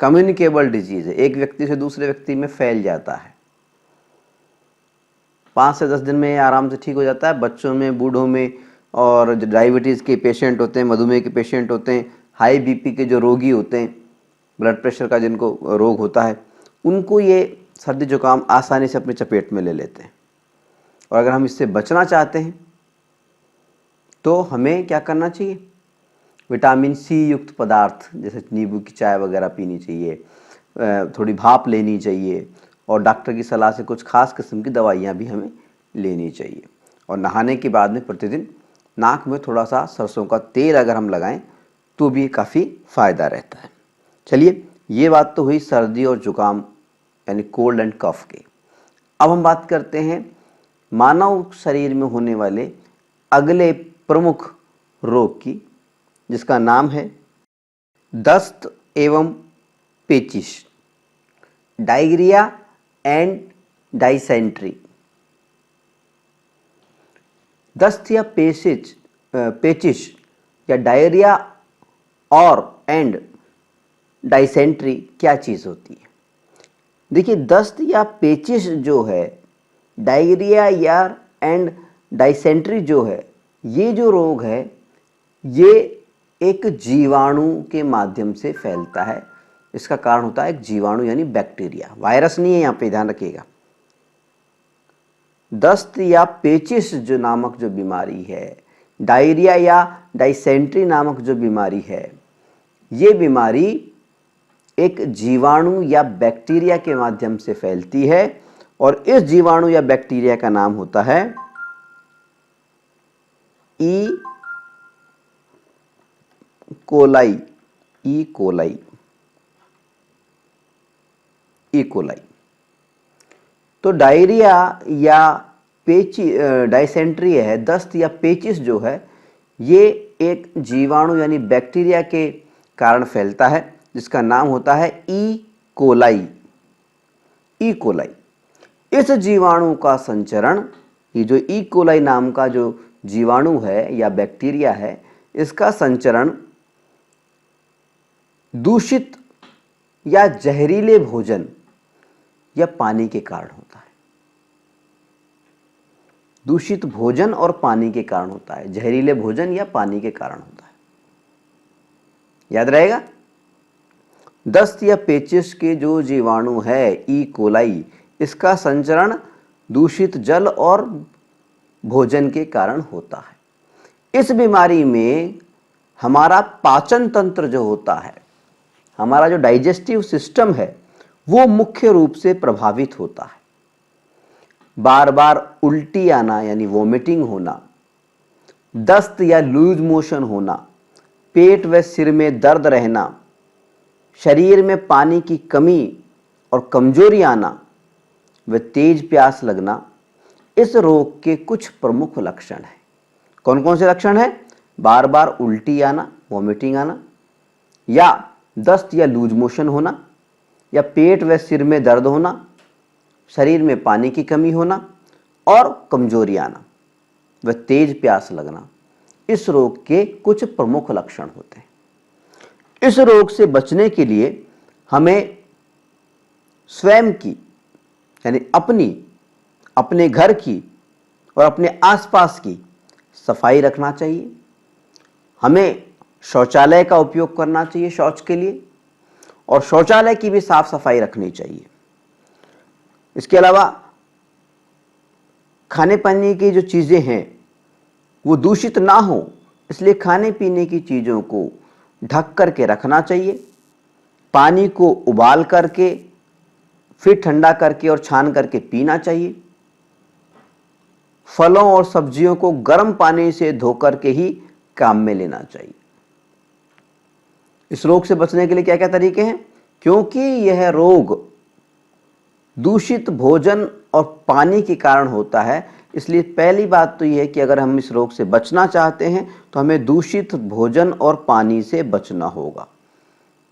कम्युनिकेबल डिजीज है, एक व्यक्ति से दूसरे व्यक्ति में फैल जाता है। 5 से 10 दिन में आराम से ठीक हो जाता है, बच्चों में, बूढ़ों में, और जो डायबिटीज़ के पेशेंट होते हैं, मधुमेह के पेशेंट होते हैं, हाई बीपी के जो रोगी होते हैं, ब्लड प्रेशर का जिनको रोग होता है, उनको ये सर्दी जुकाम आसानी से अपनी चपेट में ले लेते हैं। और अगर हम इससे बचना चाहते हैं तो हमें क्या करना चाहिए, विटामिन सी युक्त पदार्थ जैसे नींबू की चाय वगैरह पीनी चाहिए, थोड़ी भाप लेनी चाहिए, और डॉक्टर की सलाह से कुछ खास किस्म की दवाइयाँ भी हमें लेनी चाहिए। और नहाने के बाद में प्रतिदिन नाक में थोड़ा सा सरसों का तेल अगर हम लगाएं तो भी काफ़ी फ़ायदा रहता है। चलिए, ये बात तो हुई सर्दी और जुकाम यानी कोल्ड एंड कफ के। अब हम बात करते हैं मानव शरीर में होने वाले अगले प्रमुख रोग की, जिसका नाम है दस्त एवं पेचिश, डायरिया एंड डाइसेंट्री। दस्त या पेचिश या डायरिया और एंड डाइसेंट्री क्या चीज़ होती है? देखिए, दस्त या पेचिश जो है, डायरिया या एंड डाइसेंट्री जो है, ये जो रोग है ये एक जीवाणु के माध्यम से फैलता है। इसका कारण होता है एक जीवाणु यानी बैक्टीरिया, वायरस नहीं है, यहाँ पे ध्यान रखिएगा। दस्त या पेचिश जो नामक जो बीमारी है, डायरिया या डाइसेंट्री नामक जो बीमारी है, ये बीमारी एक जीवाणु या बैक्टीरिया के माध्यम से फैलती है, और इस जीवाणु या बैक्टीरिया का नाम होता है E coli. E coli, E coli. तो डायरिया या डाइसेंट्री है, दस्त या पेचिस जो है, ये एक जीवाणु यानी बैक्टीरिया के कारण फैलता है, जिसका नाम होता है ई कोलाई। E coli. इस जीवाणु का संचरण, ये जो ई कोलाई नाम का जो जीवाणु है या बैक्टीरिया है, इसका संचरण दूषित या जहरीले भोजन या पानी के कारण होता है। दूषित भोजन और पानी के कारण होता है, जहरीले भोजन या पानी के कारण होता है। याद रहेगा, दस्त या पेचिस के जो जीवाणु है ई कोलाई, इसका संचरण दूषित जल और भोजन के कारण होता है। इस बीमारी में हमारा पाचन तंत्र जो होता है, हमारा जो डाइजेस्टिव सिस्टम है, वो मुख्य रूप से प्रभावित होता है। बार बार उल्टी आना यानी वोमिटिंग होना, दस्त या लूज मोशन होना, पेट व सिर में दर्द रहना, शरीर में पानी की कमी और कमजोरी आना व तेज प्यास लगना, इस रोग के कुछ प्रमुख लक्षण हैं। कौन कौन से लक्षण हैं? बार बार उल्टी आना, वोमिटिंग आना, या दस्त या लूज मोशन होना, या पेट व सिर में दर्द होना, शरीर में पानी की कमी होना और कमजोरी आना व तेज प्यास लगना, इस रोग के कुछ प्रमुख लक्षण होते हैं। इस रोग से बचने के लिए हमें स्वयं की यानी अपने घर की और अपने आसपास की सफाई रखना चाहिए। हमें शौचालय का उपयोग करना चाहिए शौच के लिए, और शौचालय की भी साफ सफाई रखनी चाहिए। इसके अलावा खाने पीने की जो चीज़ें हैं वो दूषित ना हो, इसलिए खाने पीने की चीज़ों को ढक करके रखना चाहिए। पानी को उबाल करके फिर ठंडा करके और छान करके पीना चाहिए। फलों और सब्जियों को गर्म पानी से धो करके ही काम में लेना चाहिए। इस रोग से बचने के लिए क्या क्या तरीके हैं? क्योंकि यह रोग दूषित भोजन और पानी के कारण होता है। इसलिए पहली बात तो ये है कि अगर हम इस रोग से बचना चाहते हैं तो हमें दूषित भोजन और पानी से बचना होगा,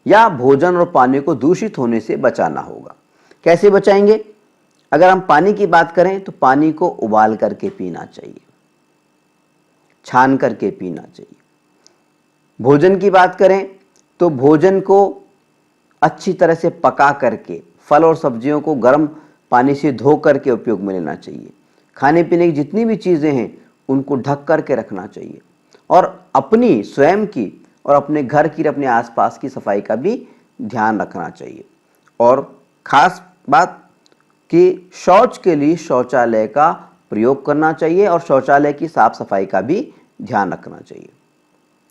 या भोजन और पानी को दूषित होने से बचाना होगा। कैसे बचाएंगे? अगर हम पानी की बात करें तो पानी को उबाल करके पीना चाहिए, छान करके पीना चाहिए। भोजन की बात करें तो भोजन को अच्छी तरह से पका करके, फल और सब्जियों को गर्म पानी से धो करके उपयोग में लेना चाहिए। खाने पीने की जितनी भी चीज़ें हैं उनको ढक करके रखना चाहिए, और अपनी स्वयं की और अपने घर की, अपने आसपास की सफाई का भी ध्यान रखना चाहिए। और ख़ास बात कि शौच के लिए शौचालय का प्रयोग करना चाहिए और शौचालय की साफ सफाई का भी ध्यान रखना चाहिए।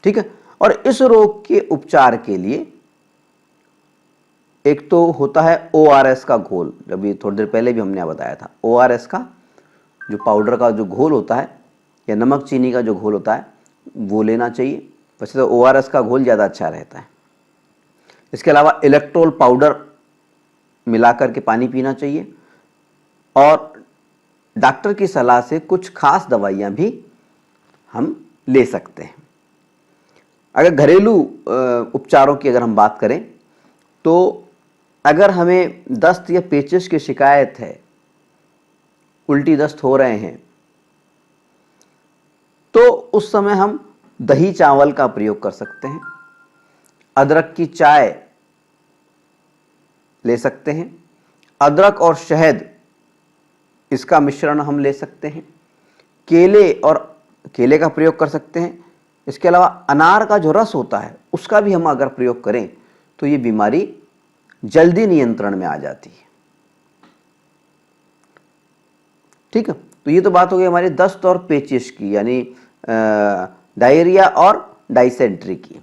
ठीक है। और इस रोग के उपचार के लिए एक तो होता है ORS का घोल। अभी थोड़ी देर पहले भी हमने बताया था, ORS का जो पाउडर का जो घोल होता है, या नमक चीनी का जो घोल होता है, वो लेना चाहिए। वैसे तो ORS का घोल ज़्यादा अच्छा रहता है। इसके अलावा इलेक्ट्रोल पाउडर मिला करके पानी पीना चाहिए, और डॉक्टर की सलाह से कुछ खास दवाइयाँ भी हम ले सकते हैं। अगर घरेलू उपचारों की अगर हम बात करें तो अगर हमें दस्त या पेचिश की शिकायत है, उल्टी दस्त हो रहे हैं, तो उस समय हम दही चावल का प्रयोग कर सकते हैं, अदरक की चाय ले सकते हैं, अदरक और शहद इसका मिश्रण हम ले सकते हैं, केले का प्रयोग कर सकते हैं। इसके अलावा अनार का जो रस होता है उसका भी हम अगर प्रयोग करें तो ये बीमारी जल्दी नियंत्रण में आ जाती है। ठीक है। तो ये तो बात हो गई हमारी दस्त और पेचिश की, यानी डायरिया और डाइसेंट्री की।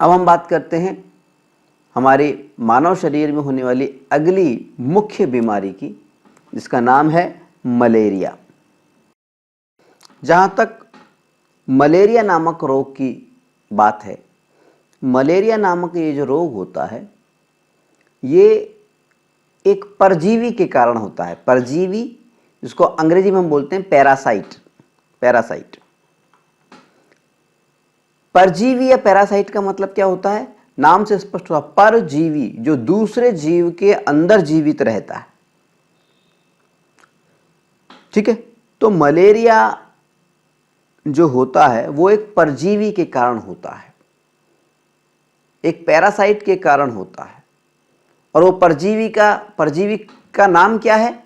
अब हम बात करते हैं हमारे मानव शरीर में होने वाली अगली मुख्य बीमारी की, जिसका नाम है मलेरिया। जहाँ तक मलेरिया नामक रोग की बात है, मलेरिया नामक ये जो रोग होता है ये एक परजीवी के कारण होता है। परजीवी, जिसको अंग्रेजी में हम बोलते हैं पैरासाइट। परजीवी या पैरासाइट का मतलब क्या होता है? नाम से स्पष्ट हुआ, परजीवी जो दूसरे जीव के अंदर जीवित रहता है। ठीक है। तो मलेरिया जो होता है वो एक परजीवी के कारण होता है, एक पैरासाइट के कारण होता है। और वो परजीवी का नाम क्या है?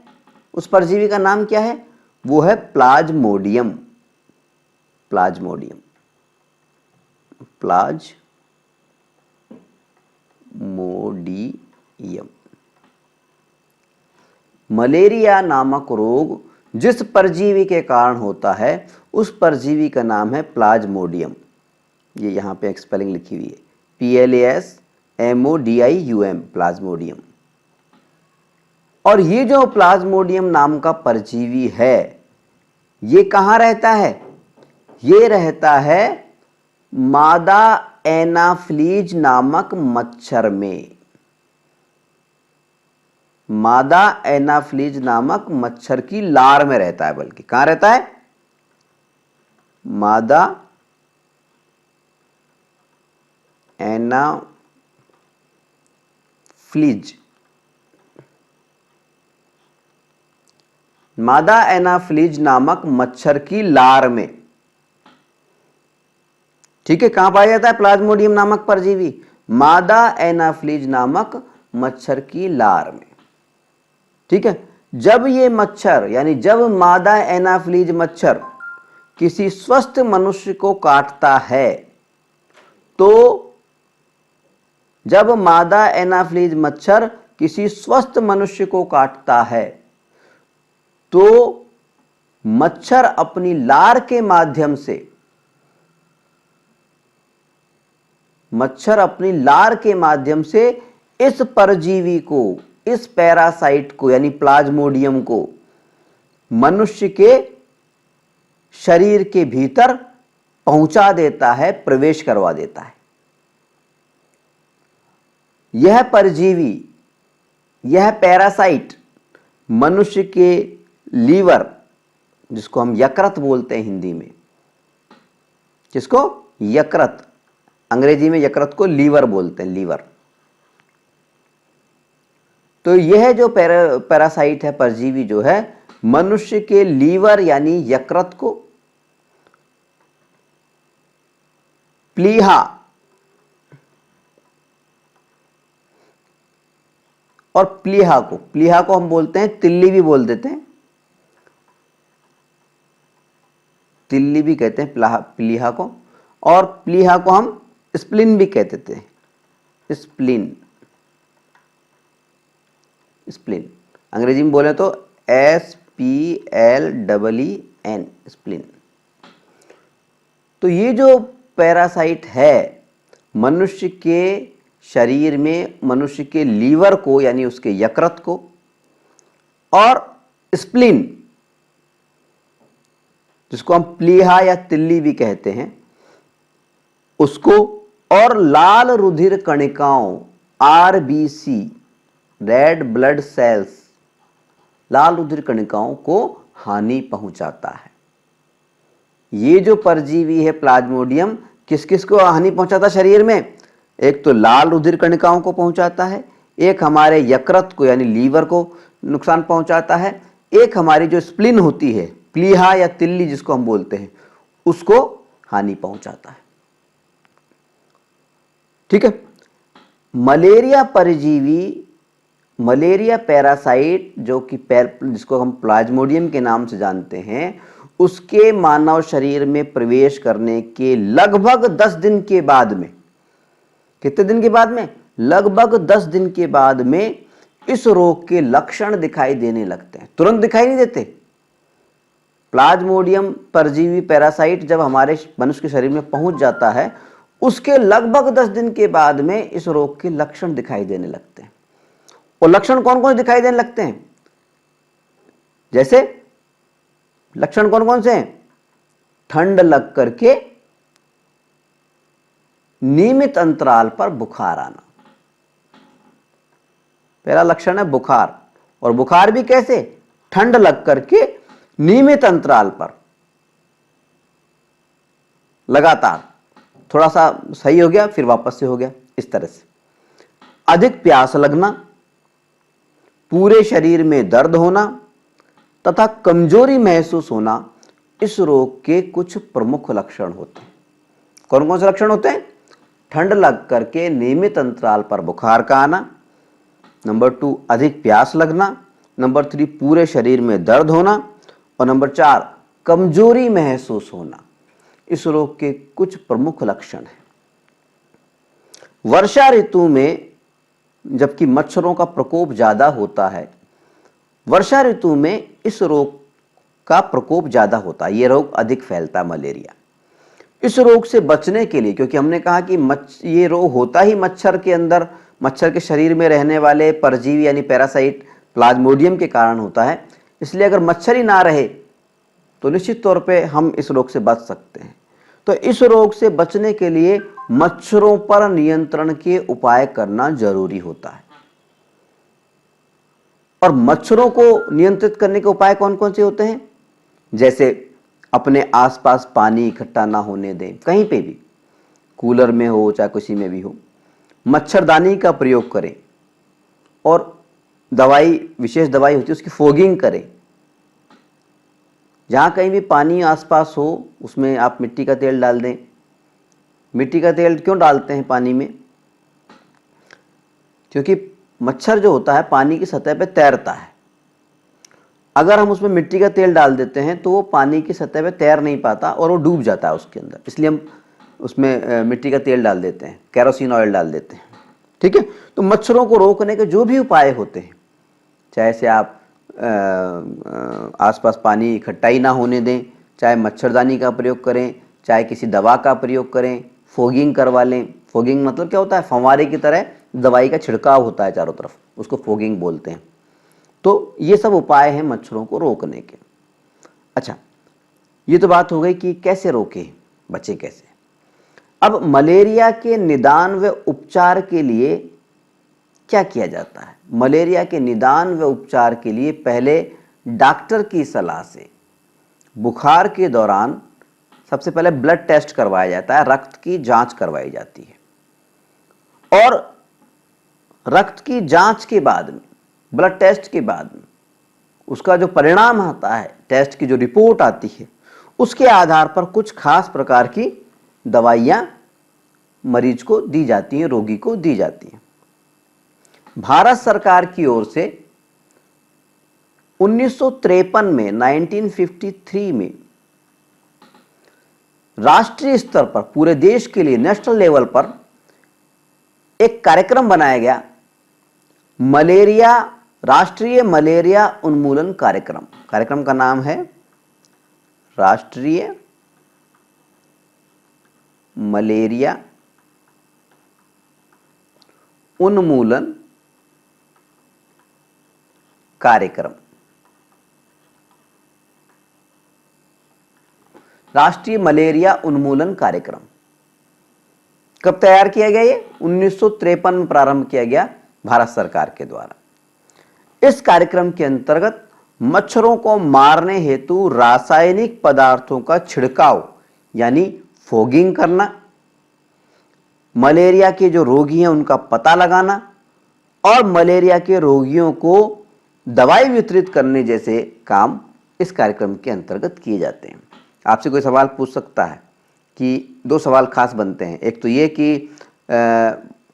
उस परजीवी का नाम क्या है? वो है प्लाज्मोडियम। मलेरिया नामक रोग जिस परजीवी के कारण होता है उस परजीवी का नाम है प्लाज्मोडियम। ये यहाँ पे एक स्पेलिंग लिखी हुई है, PLASMODIUM, प्लाज्मोडियम। और ये जो प्लाज्मोडियम नाम का परजीवी है ये कहाँ रहता है? ये रहता है मादा एनाफ्लीज नामक मच्छर में। मादा एनाफ्लीज नामक मच्छर की लार में रहता है। बल्कि कहां रहता है? मादा एनाफ्लीज नामक मच्छर की लार में। ठीक है। कहां पाया जाता है प्लाज्मोडियम नामक परजीवी? मादा एनाफ्लीज नामक मच्छर की लार में। ठीक है। जब ये मच्छर, यानी जब मादा एनाफ्लीज मच्छर किसी स्वस्थ मनुष्य को काटता है, तो जब मादा एनाफ्लीज मच्छर किसी स्वस्थ मनुष्य को काटता है तो मच्छर अपनी लार के माध्यम से इस परजीवी को, इस पैरासाइट को यानी प्लाज्मोडियम को मनुष्य के शरीर के भीतर पहुंचा देता है, प्रवेश करवा देता है। यह परजीवी, यह पैरासाइट मनुष्य के लीवर, जिसको हम यकृत बोलते हैं हिंदी में, जिसको यकृत, अंग्रेजी में यकृत को लीवर बोलते हैं, लीवर। तो यह जो पैरासाइट है, परजीवी जो है, मनुष्य के लीवर यानी यकृत को, प्लीहा और प्लीहा को हम बोलते हैं, तिल्ली भी बोल देते हैं, तिल्ली भी कहते हैं प्लीहा को, और प्लीहा को हम स्प्लिन भी कहते थे, स्प्लिन, स्प्लिन अंग्रेजी में बोले तो SPLEEN, स्प्लिन। तो ये जो पैरासाइट है मनुष्य के शरीर में, मनुष्य के लीवर को यानी उसके यकृत को, और स्प्लिन जिसको हम प्लीहा या तिल्ली भी कहते हैं उसको, और लाल रुधिर कणिकाओं RBC, रेड ब्लड सेल्स, लाल रुधिर कणिकाओं को हानि पहुंचाता है। ये जो परजीवी है प्लाज्मोडियम किस किस को हानि पहुंचाता है शरीर में? एक तो लाल रुधिर कणिकाओं को पहुंचाता है, एक हमारे यकृत को यानी लीवर को नुकसान पहुंचाता है, एक हमारी जो स्प्लिन होती है, प्लीहा या तिल्ली जिसको हम बोलते हैं, उसको हानि पहुंचाता है। ठीक है। मलेरिया परजीवी, मलेरिया पैरासाइट जो कि जिसको हम प्लाज्मोडियम के नाम से जानते हैं, उसके मानव शरीर में प्रवेश करने के लगभग 10 दिन के बाद में, कितने दिन के बाद में? लगभग 10 दिन के बाद में इस रोग के लक्षण दिखाई देने लगते हैं। तुरंत दिखाई नहीं देते। प्लाज्मोडियम परजीवी पैरासाइट जब हमारे मनुष्य के शरीर में पहुंच जाता है, उसके लगभग 10 दिन के बाद में इस रोग के लक्षण दिखाई देने लगते हैं। और लक्षण कौन कौन से दिखाई देने लगते हैं? जैसे लक्षण कौन कौन से हैं? ठंड लग करके नियमित अंतराल पर बुखार आना, पहला लक्षण है बुखार। और बुखार भी कैसे? ठंड लग करके नियमित अंतराल पर, लगातार, थोड़ा सा सही हो गया फिर वापस से हो गया, इस तरह से। अधिक प्यास लगना, पूरे शरीर में दर्द होना तथा कमजोरी महसूस होना इस रोग के कुछ प्रमुख लक्षण होते हैं। कौन कौन से लक्षण होते हैं? ठंड लग करके नियमित अंतराल पर बुखार का आना, नंबर 2 अधिक प्यास लगना, नंबर 3 पूरे शरीर में दर्द होना, और नंबर 4 कमजोरी महसूस होना। इस रोग के कुछ प्रमुख लक्षण हैं। वर्षा ऋतु में जबकि मच्छरों का प्रकोप ज्यादा होता है, वर्षा ऋतु में इस रोग का प्रकोप ज्यादा होता है, यह रोग अधिक फैलता है, मलेरिया। इस रोग से बचने के लिए, क्योंकि हमने कहा कि ये रोग होता ही मच्छर के अंदर, मच्छर के शरीर में रहने वाले परजीवी यानी पैरासाइट प्लाज्मोडियम के कारण होता है, इसलिए अगर मच्छर ही ना रहे तो निश्चित तौर पे हम इस रोग से बच सकते हैं। तो इस रोग से बचने के लिए मच्छरों पर नियंत्रण के उपाय करना जरूरी होता है। और मच्छरों को नियंत्रित करने के उपाय कौन कौन से होते हैं? जैसे अपने आसपास पानी इकट्ठा ना होने दें, कहीं पे भी, कूलर में हो चाहे किसी में भी हो। मच्छरदानी का प्रयोग करें, और दवाई, विशेष दवाई होती है उसकी फोगिंग करें। जहाँ कहीं भी पानी आसपास हो उसमें आप मिट्टी का तेल डाल दें। मिट्टी का तेल क्यों डालते हैं पानी में? क्योंकि मच्छर जो होता है पानी की सतह पे तैरता है। अगर हम उसमें मिट्टी का तेल डाल देते हैं तो वो पानी की सतह पे तैर नहीं पाता और वो डूब जाता है उसके अंदर, इसलिए हम उसमें मिट्टी का तेल डाल देते हैं, केरोसिन ऑयल डाल देते हैं। ठीक है। तो मच्छरों को रोकने के जो भी उपाय होते हैं, चाहे से आप आसपास पानी इकट्ठा ही ना होने दें, चाहे मच्छरदानी का प्रयोग करें, चाहे किसी दवा का प्रयोग करें, फोगिंग करवा लें। फोगिंग मतलब क्या होता है? फंवारे की तरह दवाई का छिड़काव होता है चारों तरफ, उसको फोगिंग बोलते हैं। तो ये सब उपाय हैं मच्छरों को रोकने के। अच्छा, ये तो बात हो गई कि कैसे रोके, बचे कैसे। अब मलेरिया के निदान व उपचार के लिए क्या किया जाता है? मलेरिया के निदान व उपचार के लिए पहले डॉक्टर की सलाह से बुखार के दौरान सबसे पहले ब्लड टेस्ट करवाया जाता है, रक्त की जांच करवाई जाती है और रक्त की जांच के बाद में, ब्लड टेस्ट के बाद में उसका जो परिणाम आता है, टेस्ट की जो रिपोर्ट आती है, उसके आधार पर कुछ खास प्रकार की दवाइयाँ मरीज को दी जाती हैं, रोगी को दी जाती हैं। भारत सरकार की ओर से 1953 में 1953 में राष्ट्रीय स्तर पर पूरे देश के लिए नेशनल लेवल पर एक कार्यक्रम बनाया गया, मलेरिया राष्ट्रीय मलेरिया उन्मूलन कार्यक्रम। कार्यक्रम का नाम है राष्ट्रीय मलेरिया उन्मूलन कार्यक्रम। राष्ट्रीय मलेरिया उन्मूलन कार्यक्रम कब तैयार किया गया? ये 1953 में प्रारंभ किया गया भारत सरकार के द्वारा। इस कार्यक्रम के अंतर्गत मच्छरों को मारने हेतु रासायनिक पदार्थों का छिड़काव यानी फॉगिंग करना, मलेरिया के जो रोगी हैं उनका पता लगाना और मलेरिया के रोगियों को दवाई वितरित करने जैसे काम इस कार्यक्रम के अंतर्गत किए जाते हैं। आपसे कोई सवाल पूछ सकता है कि दो सवाल खास बनते हैं, एक तो ये कि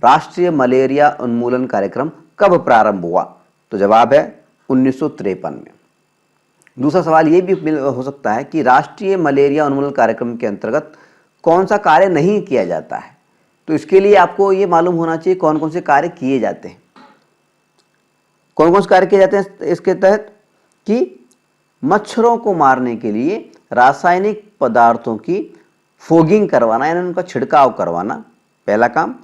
राष्ट्रीय मलेरिया उन्मूलन कार्यक्रम कब प्रारंभ हुआ? तो जवाब है 1953 में। दूसरा सवाल ये भी हो सकता है कि राष्ट्रीय मलेरिया उन्मूलन कार्यक्रम के अंतर्गत कौन सा कार्य नहीं किया जाता है? तो इसके लिए आपको ये मालूम होना चाहिए कौन कौन से कार्य किए जाते हैं। कौन कौन से कार्य किए जाते हैं इसके तहत? कि मच्छरों को मारने के लिए रासायनिक पदार्थों की फॉगिंग करवाना यानी उनका छिड़काव करवाना, पहला काम।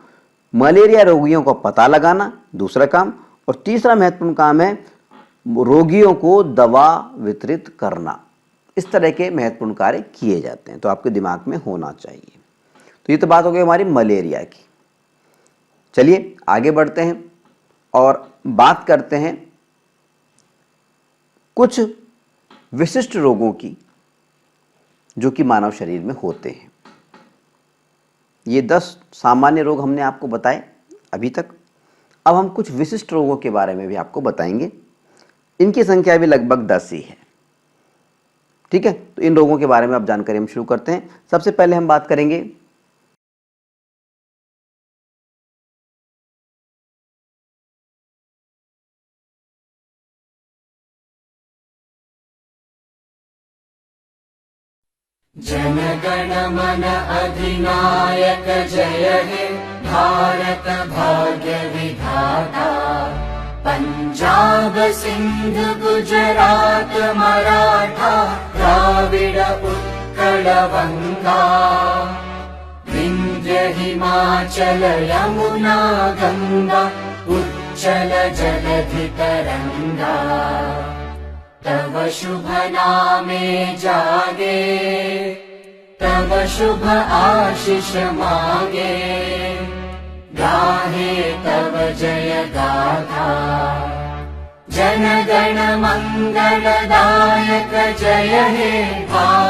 मलेरिया रोगियों का पता लगाना, दूसरा काम। और तीसरा महत्वपूर्ण काम है रोगियों को दवा वितरित करना। इस तरह के महत्वपूर्ण कार्य किए जाते हैं, तो आपके दिमाग में होना चाहिए। तो ये तो बात हो गई हमारी मलेरिया की। चलिए आगे बढ़ते हैं और बात करते हैं कुछ विशिष्ट रोगों की जो कि मानव शरीर में होते हैं। ये 10 सामान्य रोग हमने आपको बताए अभी तक। अब हम कुछ विशिष्ट रोगों के बारे में भी आपको बताएंगे। इनकी संख्या भी लगभग 10 ही है। ठीक है, तो इन रोगों के बारे में अब जानकारी हम शुरू करते हैं। सबसे पहले हम बात करेंगे जन गण मन अधिनायक जय हे भारत भाग्य विधाता। पंजाब सिंध गुजरात मराठा द्राविड उत्कल बंगा। विंध्य हिमाचल यमुना गंगा उच्चल जलधि तरंगा। तव शुभ नामे जागे तव शुभ आशीष मांगे। गाहे तव जय गाथा जन गण मंगलदायक जय हे भारत